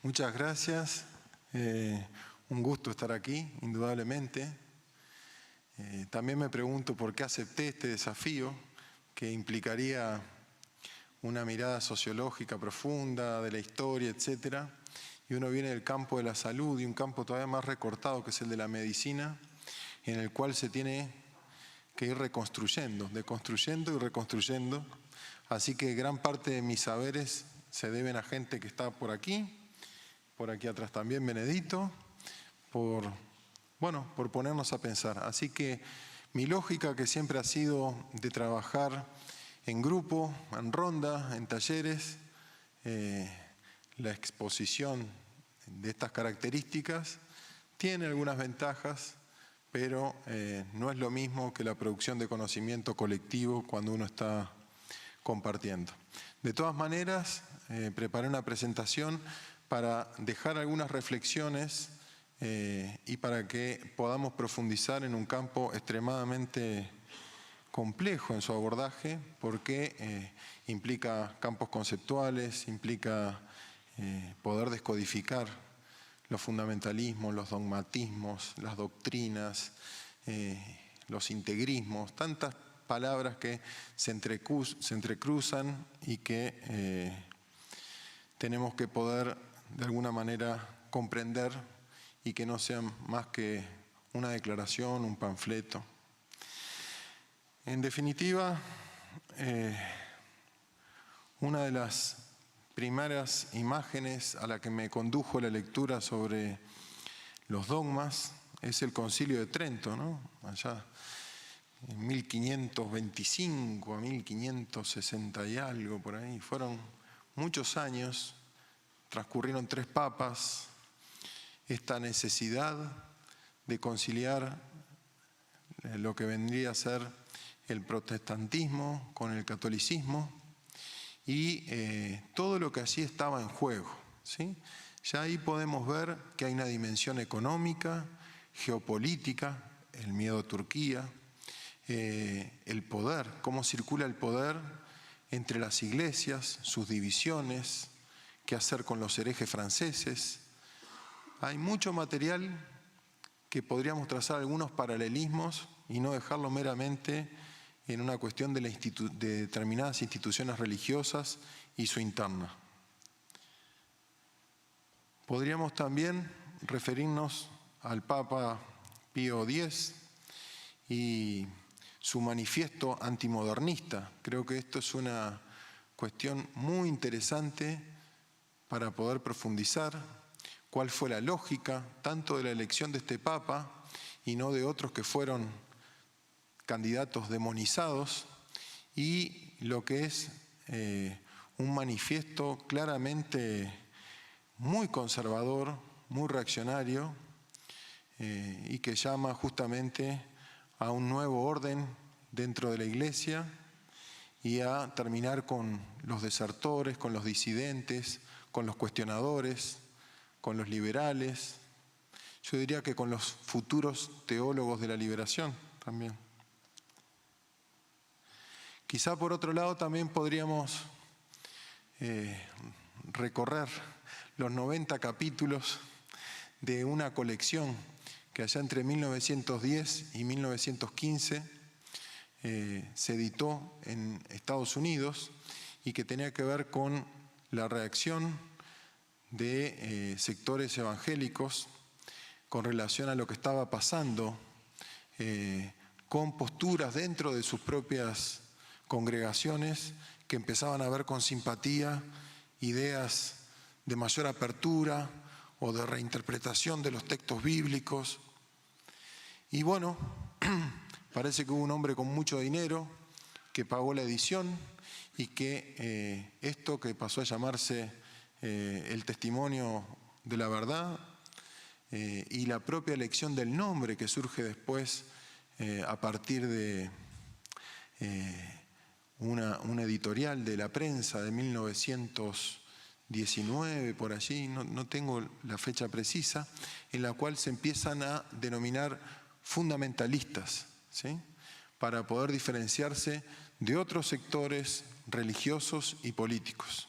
Muchas gracias. Un gusto estar aquí, indudablemente. También me pregunto por qué acepté este desafío, que implicaría una mirada sociológica profunda de la historia, etc. Y uno viene del campo de la salud y un campo todavía más recortado, que es el de la medicina, en el cual se tiene que ir reconstruyendo, deconstruyendo y reconstruyendo. Así que gran parte de mis saberes se deben a gente que está por aquí atrás también Benedito, por ponernos a pensar. Así que mi lógica, que siempre ha sido de trabajar en grupo, en ronda, en talleres, la exposición de estas características tiene algunas ventajas, pero no es lo mismo que la producción de conocimiento colectivo cuando uno está compartiendo. De todas maneras, preparé una presentación para dejar algunas reflexiones y para que podamos profundizar en un campo extremadamente complejo en su abordaje, porque implica campos conceptuales, implica poder descodificar los fundamentalismos, los dogmatismos, las doctrinas, los integrismos, tantas palabras que se entrecruzan y que tenemos que poder de alguna manera comprender y que no sean más que una declaración, un panfleto. En definitiva, una de las primeras imágenes a la que me condujo la lectura sobre los dogmas es el Concilio de Trento, ¿no? Allá en 1525 a 1560 y algo por ahí. Fueron muchos años, transcurrieron 3 papas, esta necesidad de conciliar lo que vendría a ser el protestantismo con el catolicismo y todo lo que allí estaba en juego, ¿sí? Ya ahí podemos ver que hay una dimensión económica, geopolítica, el miedo a Turquía, el poder, cómo circula el poder entre las iglesias, sus divisiones, qué hacer con los herejes franceses. Hay mucho material que podríamos trazar algunos paralelismos y no dejarlo meramente en una cuestión de determinadas instituciones religiosas y su interna. Podríamos también referirnos al Papa Pío X y su manifiesto antimodernista. Creo que esto es una cuestión muy interesante para poder profundizar cuál fue la lógica tanto de la elección de este Papa y no de otros que fueron candidatos demonizados, y lo que es un manifiesto claramente muy conservador, muy reaccionario, y que llama justamente a un nuevo orden dentro de la Iglesia y a terminar con los desertores, con los disidentes, con los cuestionadores, con los liberales, yo diría que con los futuros teólogos de la liberación también. Quizá por otro lado también podríamos recorrer los 90 capítulos de una colección que allá entre 1910 y 1915 se editó en Estados Unidos y que tenía que ver con la reacción de sectores evangélicos con relación a lo que estaba pasando con posturas dentro de sus propias congregaciones que empezaban a ver con simpatía ideas de mayor apertura o de reinterpretación de los textos bíblicos. Y bueno, parece que hubo un hombre con mucho dinero que pagó la edición y que esto que pasó a llamarse el testimonio de la verdad y la propia elección del nombre que surge después a partir de una editorial de la prensa de 1919, por allí, no tengo la fecha precisa, en la cual se empiezan a denominar fundamentalistas, ¿sí? Para poder diferenciarse de otros sectores religiosos y políticos.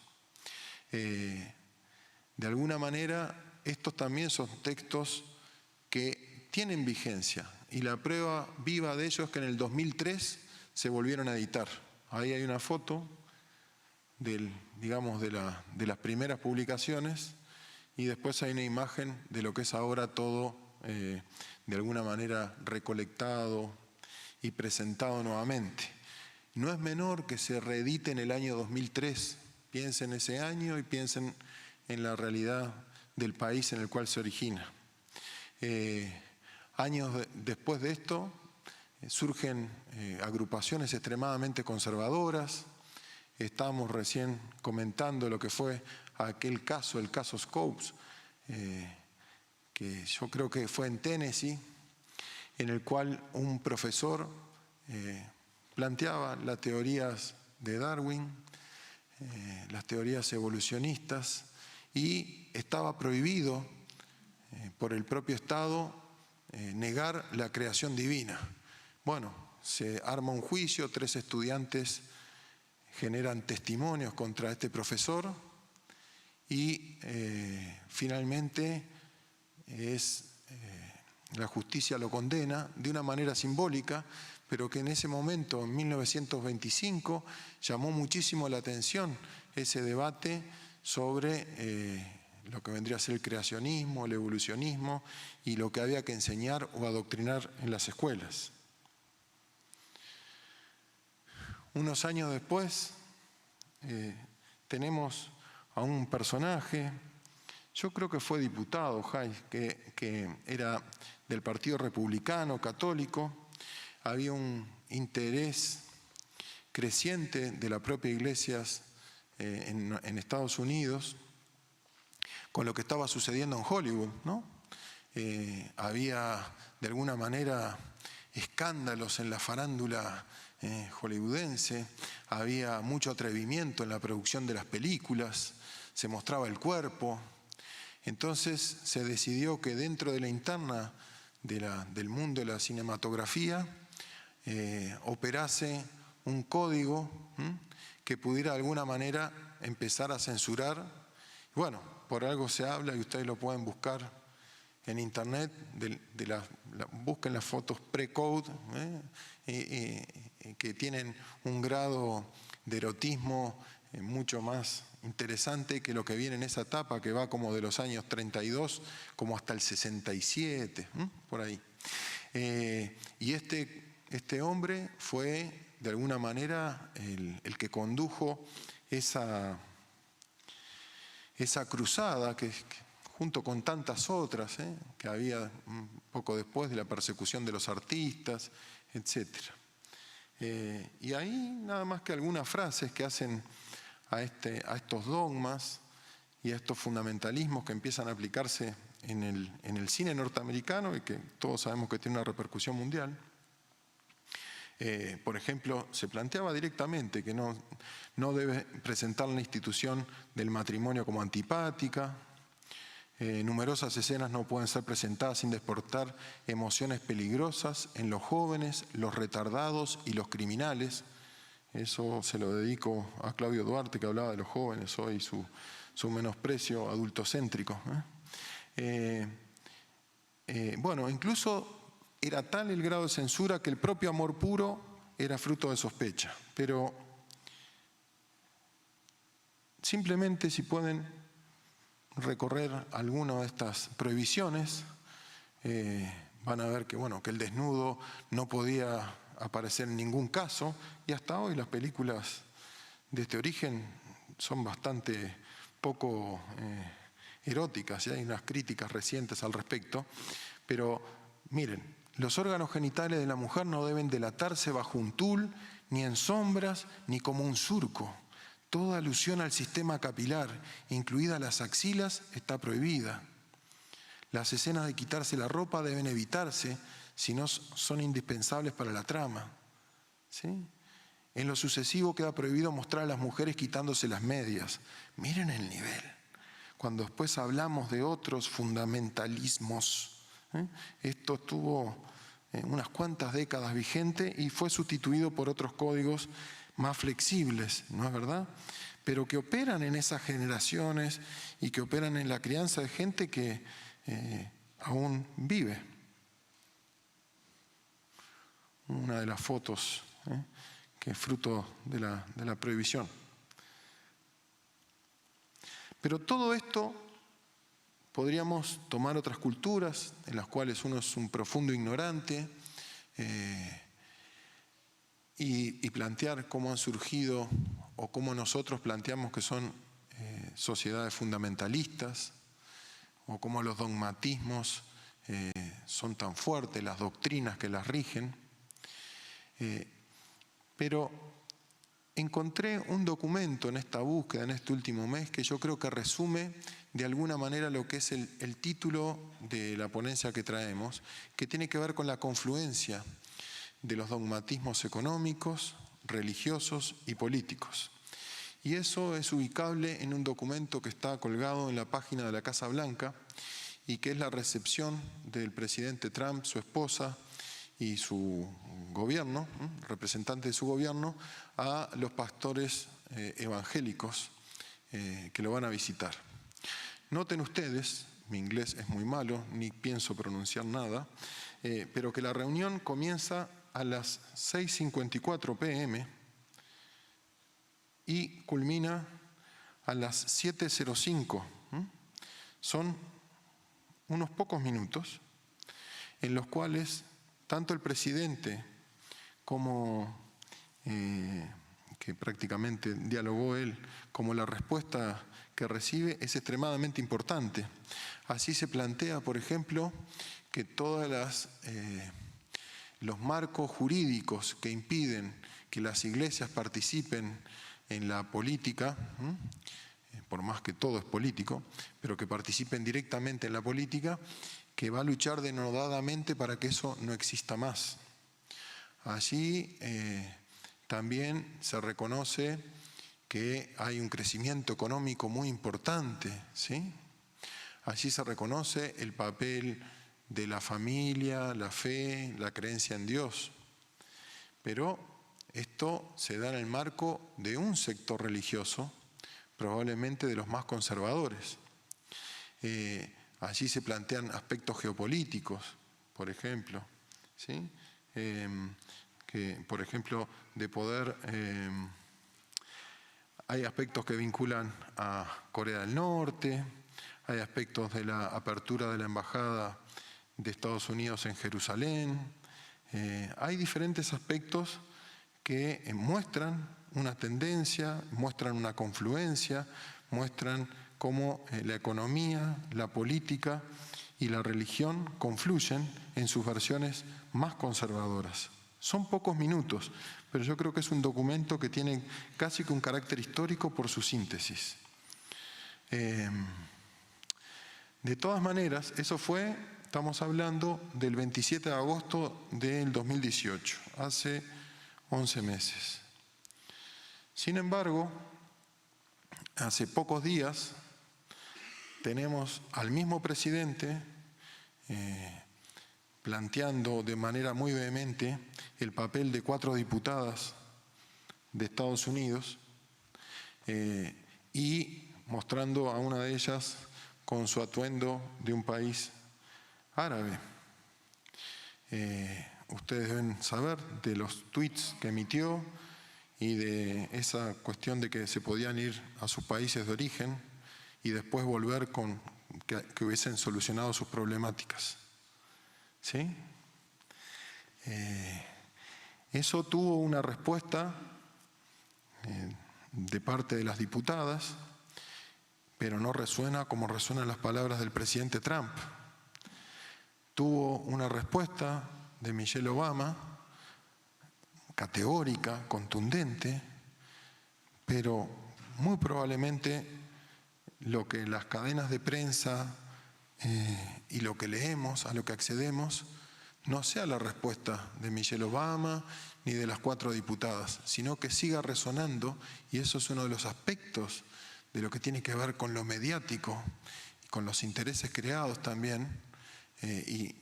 de alguna manera, estos también son textos que tienen vigencia. Y la prueba viva de ello es que en el 2003 se volvieron a editar. Ahí hay una foto digamos, de las primeras publicaciones, y después hay una imagen de lo que es ahora todo, de alguna manera, recolectado y presentado nuevamente. No es menor que se reedite en el año 2003. Piensen en ese año y piensen en la realidad del país en el cual se origina. Años después de esto, surgen agrupaciones extremadamente conservadoras. Estábamos recién comentando lo que fue aquel caso, el caso Scopes, que yo creo que fue en Tennessee, en el cual un profesor planteaba las teorías de Darwin, las teorías evolucionistas, y estaba prohibido por el propio Estado negar la creación divina. Bueno, se arma un juicio, 3 estudiantes generan testimonios contra este profesor y finalmente la justicia lo condena de una manera simbólica, pero que en ese momento, en 1925, llamó muchísimo la atención ese debate sobre lo que vendría a ser el creacionismo, el evolucionismo y lo que había que enseñar o adoctrinar en las escuelas. Unos años después tenemos a un personaje, yo creo que fue diputado, que era del Partido Republicano Católico. Había un interés creciente de la propia Iglesia en Estados Unidos con lo que estaba sucediendo en Hollywood, ¿no? Había de alguna manera escándalos en la farándula hollywoodense, había mucho atrevimiento en la producción de las películas, se mostraba el cuerpo. Entonces se decidió que dentro de la interna del mundo de la cinematografía operase un código que pudiera de alguna manera empezar a censurar. Bueno, por algo se habla, y ustedes lo pueden buscar en internet, busquen las fotos pre-code, que tienen un grado de erotismo mucho más interesante que lo que viene en esa etapa, que va como de los años 32 como hasta el 67, por ahí. Y este hombre fue de alguna manera el que condujo esa cruzada que junto con tantas otras que había un poco después de la persecución de los artistas, etc. Y ahí nada más que algunas frases que hacen a estos dogmas y a estos fundamentalismos que empiezan a aplicarse en el cine norteamericano y que todos sabemos que tiene una repercusión mundial. Por ejemplo, se planteaba directamente que no debe presentar la institución del matrimonio como antipática. Numerosas escenas no pueden ser presentadas sin despertar emociones peligrosas en los jóvenes, los retardados y los criminales. Eso se lo dedico a Claudio Duarte, que hablaba de los jóvenes hoy, su menosprecio adultocéntrico. Bueno, incluso era tal el grado de censura que el propio amor puro era fruto de sospecha. Pero simplemente, si pueden recorrer alguna de estas prohibiciones, van a ver que el desnudo no podía aparecer en ningún caso, y hasta hoy las películas de este origen son bastante poco eróticas, y hay unas críticas recientes al respecto. Pero miren, los órganos genitales de la mujer no deben delatarse bajo un tul, ni en sombras, ni como un surco. Toda alusión al sistema capilar, incluidas las axilas, está prohibida. Las escenas de quitarse la ropa deben evitarse si no son indispensables para la trama. ¿Sí? En lo sucesivo queda prohibido mostrar a las mujeres quitándose las medias. Miren el nivel. Cuando después hablamos de otros fundamentalismos, esto estuvo unas cuantas décadas vigente y fue sustituido por otros códigos más flexibles, ¿no es verdad? pero que operan en esas generaciones y que operan en la crianza de gente que aún vive. Una de las fotos que es fruto de la prohibición. Pero todo esto podríamos tomar otras culturas en las cuales uno es un profundo ignorante y plantear cómo han surgido o cómo nosotros planteamos que son sociedades fundamentalistas o cómo los dogmatismos son tan fuertes, las doctrinas que las rigen. Pero encontré un documento en esta búsqueda, en este último mes, que yo creo que resume de alguna manera lo que es el título de la ponencia que traemos, que tiene que ver con la confluencia de los dogmatismos económicos, religiosos y políticos. Y eso es ubicable en un documento que está colgado en la página de la Casa Blanca y que es la recepción del presidente Trump, su esposa y su gobierno, representante de su gobierno, a los pastores evangélicos que lo van a visitar. Noten ustedes, mi inglés es muy malo, ni pienso pronunciar nada, pero que la reunión comienza a las 6:54 p.m. y culmina a las 7:05. Son unos pocos minutos en los cuales tanto el presidente como, que prácticamente dialogó él, como la respuesta que recibe es extremadamente importante. Así se plantea, por ejemplo, que todos los marcos jurídicos que impiden que las iglesias participen en la política, por más que todo es político, pero que participen directamente en la política, que va a luchar denodadamente para que eso no exista más. Allí también se reconoce que hay un crecimiento económico muy importante, ¿sí? Allí se reconoce el papel de la familia, la fe, la creencia en Dios. Pero esto se da en el marco de un sector religioso, probablemente de los más conservadores. Allí se plantean aspectos geopolíticos, por ejemplo, ¿sí? Que, por ejemplo, de poder, hay aspectos que vinculan a Corea del Norte, hay aspectos de la apertura de la embajada de Estados Unidos en Jerusalén, hay diferentes aspectos que muestran una tendencia, muestran una confluencia, muestran cómo la economía, la política y la religión confluyen en sus versiones más conservadoras. Son pocos minutos, pero yo creo que es un documento que tiene casi que un carácter histórico por su síntesis. De todas maneras, eso fue, estamos hablando del 27 de agosto del 2018, hace 11 meses. Sin embargo, hace pocos días tenemos al mismo presidente planteando de manera muy vehemente el papel de 4 diputadas de Estados Unidos y mostrando a una de ellas con su atuendo de un país árabe. Ustedes deben saber de los tweets que emitió y de esa cuestión de que se podían ir a sus países de origen y después volver con que hubiesen solucionado sus problemáticas. ¿Sí? Eso tuvo una respuesta de parte de las diputadas, pero no resuena como resuenan las palabras del presidente Trump. Tuvo una respuesta de Michelle Obama, categórica, contundente, pero muy probablemente lo que las cadenas de prensa y lo que leemos, a lo que accedemos, no sea la respuesta de Michelle Obama ni de las 4 diputadas, sino que siga resonando, y eso es uno de los aspectos de lo que tiene que ver con lo mediático, con los intereses creados también, y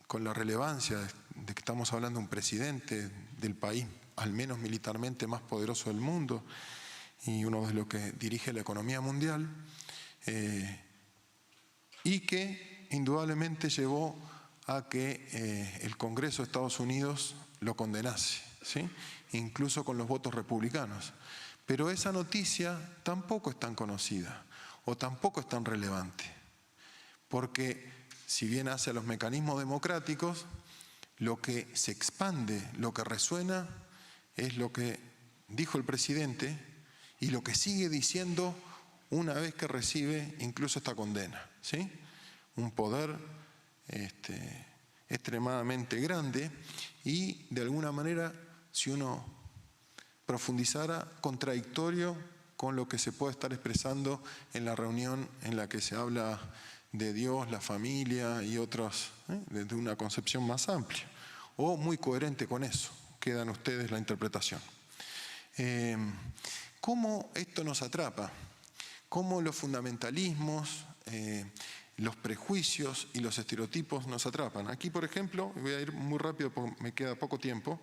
con la relevancia de que estamos hablando de un presidente del país, al menos militarmente más poderoso del mundo, y uno de los que dirige la economía mundial, y que indudablemente llevó a que el Congreso de Estados Unidos lo condenase, ¿sí? Incluso con los votos republicanos. Pero esa noticia tampoco es tan conocida o tampoco es tan relevante, porque si bien hace a los mecanismos democráticos, lo que se expande, lo que resuena, es lo que dijo el presidente y lo que sigue diciendo una vez que recibe incluso esta condena, ¿sí? Un poder extremadamente grande y, de alguna manera, si uno profundizara, contradictorio con lo que se puede estar expresando en la reunión en la que se habla de Dios, la familia y otros, desde una concepción más amplia, o muy coherente con eso. Quedan ustedes la interpretación. ¿Cómo esto nos atrapa? ¿Cómo los fundamentalismos, los prejuicios y los estereotipos nos atrapan? Aquí, por ejemplo, voy a ir muy rápido porque me queda poco tiempo,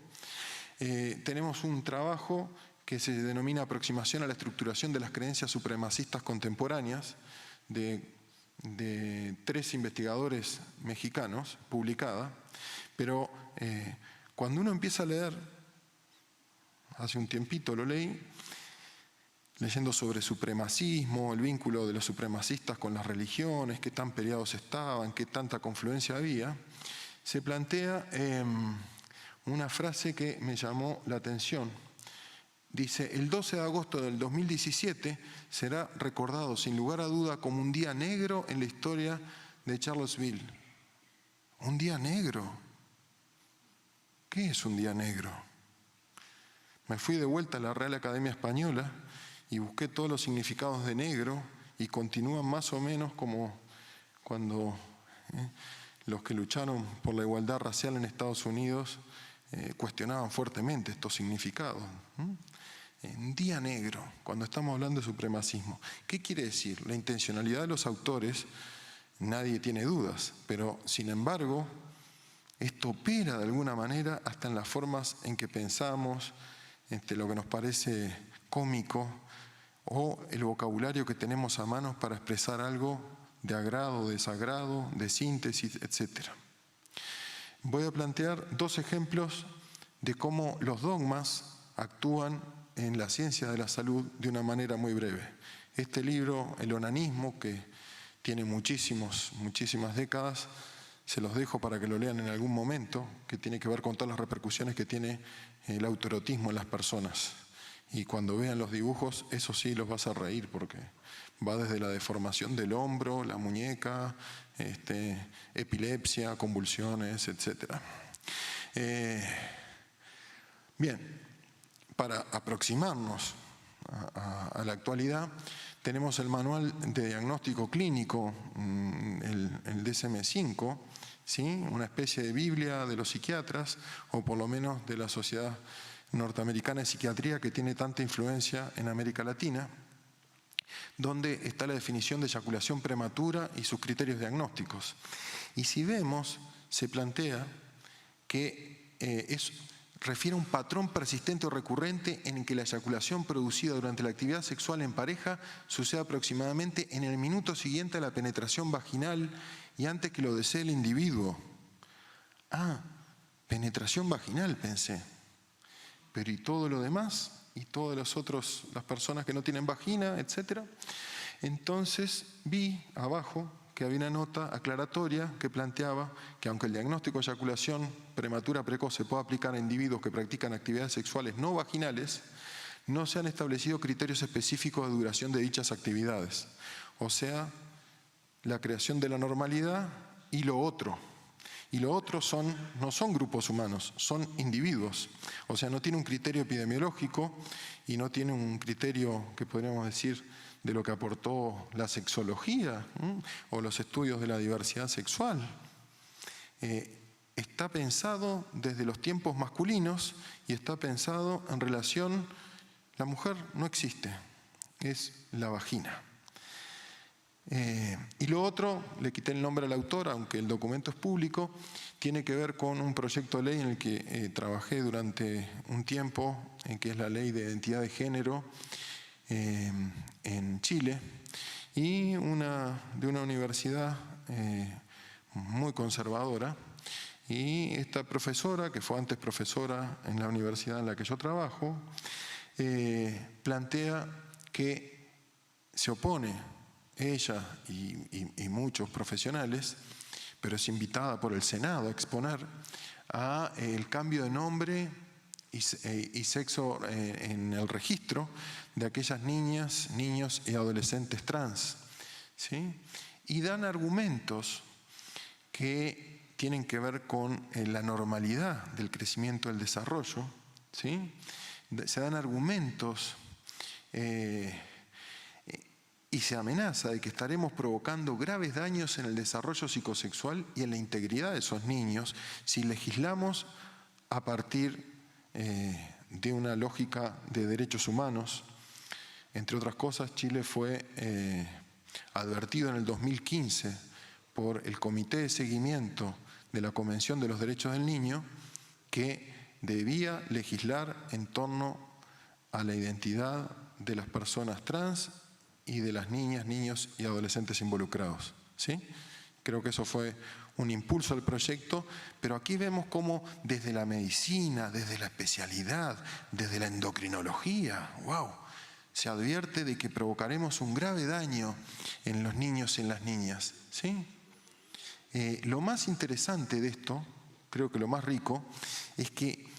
tenemos un trabajo que se denomina Aproximación a la estructuración de las creencias supremacistas contemporáneas, de 3 investigadores mexicanos, publicada, pero cuando uno empieza a leer, hace un tiempito lo leí, leyendo sobre supremacismo, el vínculo de los supremacistas con las religiones, qué tan peleados estaban, qué tanta confluencia había, se plantea una frase que me llamó la atención. Dice: el 12 de agosto del 2017 será recordado sin lugar a duda como un día negro en la historia de Charlottesville. ¿Un día negro? ¿Qué es un día negro? Me fui de vuelta a la Real Academia Española y busqué todos los significados de negro y continúan más o menos como cuando los que lucharon por la igualdad racial en Estados Unidos cuestionaban fuertemente estos significados. En día negro, cuando estamos hablando de supremacismo. ¿Qué quiere decir? La intencionalidad de los autores, nadie tiene dudas, pero sin embargo, esto opera de alguna manera hasta en las formas en que pensamos, lo que nos parece cómico, o el vocabulario que tenemos a mano para expresar algo de agrado, desagrado, de síntesis, etc. Voy a plantear 2 ejemplos de cómo los dogmas actúan en la ciencia de la salud de una manera muy breve. Este libro, El onanismo, que tiene muchísimas décadas, se los dejo para que lo lean en algún momento, que tiene que ver con todas las repercusiones que tiene el autoerotismo en las personas. Y cuando vean los dibujos, eso sí los vas a reír, porque va desde la deformación del hombro, la muñeca, epilepsia, convulsiones, etc. Bien, para aproximarnos a la actualidad, tenemos el manual de diagnóstico clínico, el DSM-5, ¿sí? Una especie de Biblia de los psiquiatras, o por lo menos de la Sociedad Norteamericana de Psiquiatría, que tiene tanta influencia en América Latina, donde está la definición de eyaculación prematura y sus criterios diagnósticos. Y si vemos, se plantea que refiere a un patrón persistente o recurrente en el que la eyaculación producida durante la actividad sexual en pareja sucede aproximadamente en el minuto siguiente a la penetración vaginal y antes que lo desee el individuo. Ah, penetración vaginal, pensé. Pero ¿y todo lo demás? ¿Y todas las personas que no tienen vagina, etcétera? Entonces vi abajo que había una nota aclaratoria que planteaba que aunque el diagnóstico de eyaculación prematura precoz se puede aplicar a individuos que practican actividades sexuales no vaginales, no se han establecido criterios específicos de duración de dichas actividades. O sea, la creación de la normalidad y lo otro. Y lo otro no son grupos humanos, son individuos. O sea, no tiene un criterio epidemiológico y no tiene un criterio que podríamos decir de lo que aportó la sexología o los estudios de la diversidad sexual. Está pensado desde los tiempos masculinos y está pensado en relación, la mujer no existe, es la vagina. Y lo otro, le quité el nombre al autor, aunque el documento es público, tiene que ver con un proyecto de ley en el que trabajé durante un tiempo, que es la Ley de Identidad de Género, en Chile, y de una universidad muy conservadora. Y esta profesora, que fue antes profesora en la universidad en la que yo trabajo, plantea que se opone ella y muchos profesionales, pero es invitada por el Senado a exponer a el cambio de nombre y sexo en el registro de aquellas niñas, niños y adolescentes trans, ¿sí? Y dan argumentos que tienen que ver con la normalidad del crecimiento del desarrollo, ¿sí? Se dan argumentos y se amenaza de que estaremos provocando graves daños en el desarrollo psicosexual y en la integridad de esos niños si legislamos a partir de una lógica de derechos humanos. Entre otras cosas, Chile fue advertido en el 2015 por el Comité de Seguimiento de la Convención de los Derechos del Niño que debía legislar en torno a la identidad de las personas trans y de las niñas, niños y adolescentes involucrados, ¿sí? Creo que eso fue un impulso al proyecto, pero aquí vemos cómo desde la medicina, desde la especialidad, desde la endocrinología, ¡wow!, se advierte de que provocaremos un grave daño en los niños y en las niñas, ¿sí? Lo más interesante de esto, creo que lo más rico, es que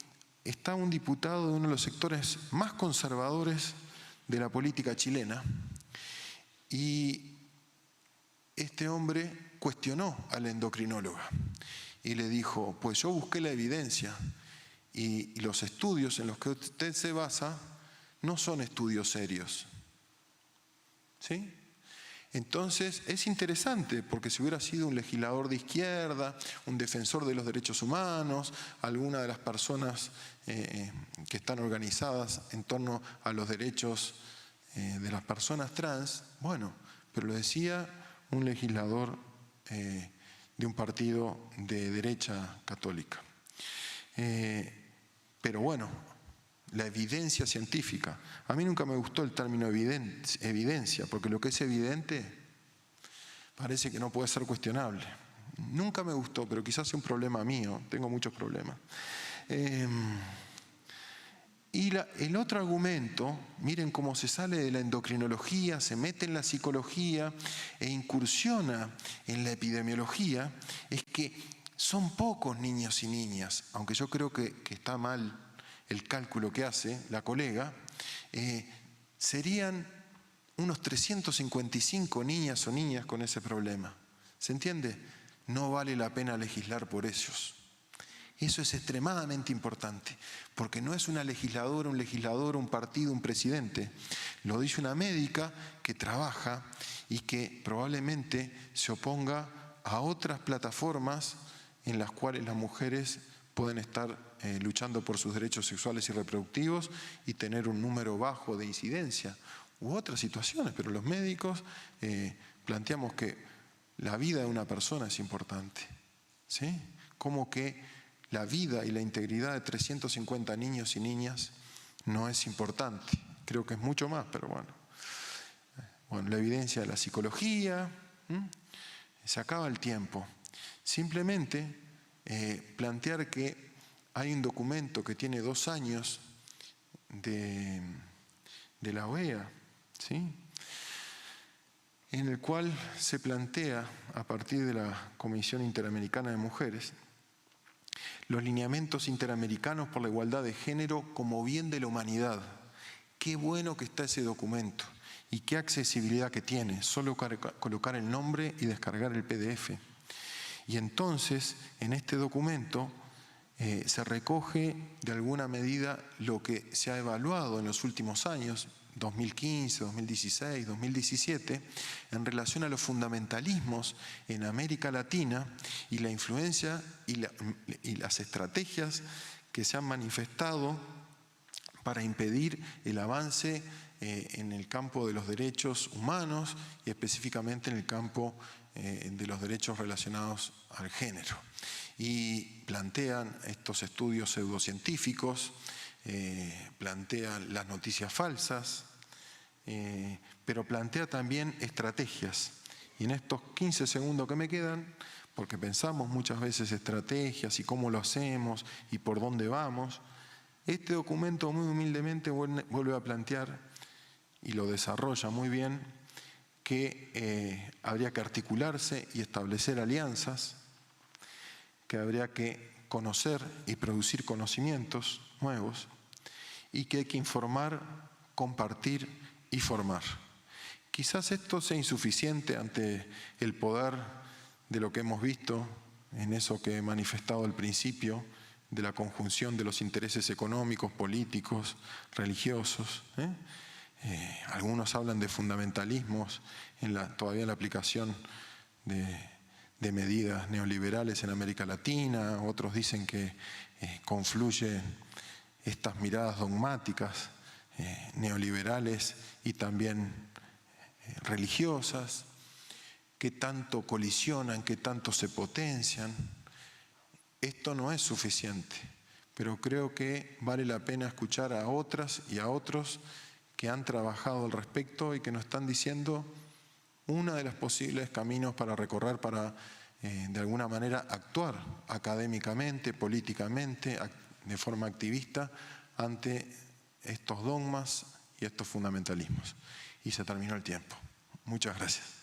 está un diputado de uno de los sectores más conservadores de la política chilena, y este hombre cuestionó a la endocrinóloga y le dijo: pues yo busqué la evidencia y los estudios en los que usted se basa no son estudios serios, ¿sí? Entonces es interesante, porque si hubiera sido un legislador de izquierda, un defensor de los derechos humanos, alguna de las personas que están organizadas en torno a los derechos de las personas trans, bueno, pero lo decía un legislador de un partido de derecha católica. Pero bueno, la evidencia científica. A mí nunca me gustó el término evidencia, porque lo que es evidente parece que no puede ser cuestionable. Nunca me gustó, pero quizás sea un problema mío, tengo muchos problemas. Y el otro argumento, miren cómo se sale de la endocrinología, se mete en la psicología e incursiona en la epidemiología, es que son pocos niños y niñas, aunque yo creo que está mal el cálculo que hace la colega, serían unos 355 niñas o niñas con ese problema. ¿Se entiende? No vale la pena legislar por ellos. Eso es extremadamente importante, porque no es una legisladora, un legislador, un partido, un presidente. Lo dice una médica que trabaja y que probablemente se oponga a otras plataformas en las cuales las mujeres pueden estar luchando por sus derechos sexuales y reproductivos y tener un número bajo de incidencia u otras situaciones, pero los médicos planteamos que la vida de una persona es importante, ¿sí? Como que la vida y la integridad de 350 niños y niñas no es importante. Creo que es mucho más, pero bueno. Bueno, la evidencia de la psicología, se acaba el tiempo. Simplemente plantear que hay un documento que tiene 2 años de la OEA, ¿sí?, en el cual se plantea, a partir de la Comisión Interamericana de Mujeres, los lineamientos interamericanos por la igualdad de género como bien de la humanidad. Qué bueno que está ese documento y qué accesibilidad que tiene. Solo colocar el nombre y descargar el PDF. Y entonces, en este documento se recoge de alguna medida lo que se ha evaluado en los últimos años, 2015, 2016, 2017, en relación a los fundamentalismos en América Latina y la influencia y las estrategias que se han manifestado para impedir el avance en el campo de los derechos humanos y específicamente en el campo de los derechos relacionados al género. Y plantean estos estudios pseudocientíficos, plantean las noticias falsas, pero plantea también estrategias. Y en estos 15 segundos que me quedan, porque pensamos muchas veces estrategias y cómo lo hacemos y por dónde vamos, este documento muy humildemente vuelve a plantear, y lo desarrolla muy bien, que habría que articularse y establecer alianzas, que habría que conocer y producir conocimientos nuevos, y que hay que informar, compartir y formar. Quizás esto sea insuficiente ante el poder de lo que hemos visto en eso que he manifestado al principio, de la conjunción de los intereses económicos, políticos, religiosos. Algunos hablan de fundamentalismos todavía en la aplicación de medidas neoliberales en América Latina, otros dicen que confluyen estas miradas dogmáticas neoliberales y también religiosas, que tanto colisionan, que tanto se potencian. Esto no es suficiente, pero creo que vale la pena escuchar a otras y a otros que han trabajado al respecto y que nos están diciendo una de los posibles caminos para recorrer para, de alguna manera, actuar académicamente, políticamente, de forma activista, ante estos dogmas y estos fundamentalismos. Y se terminó el tiempo. Muchas gracias.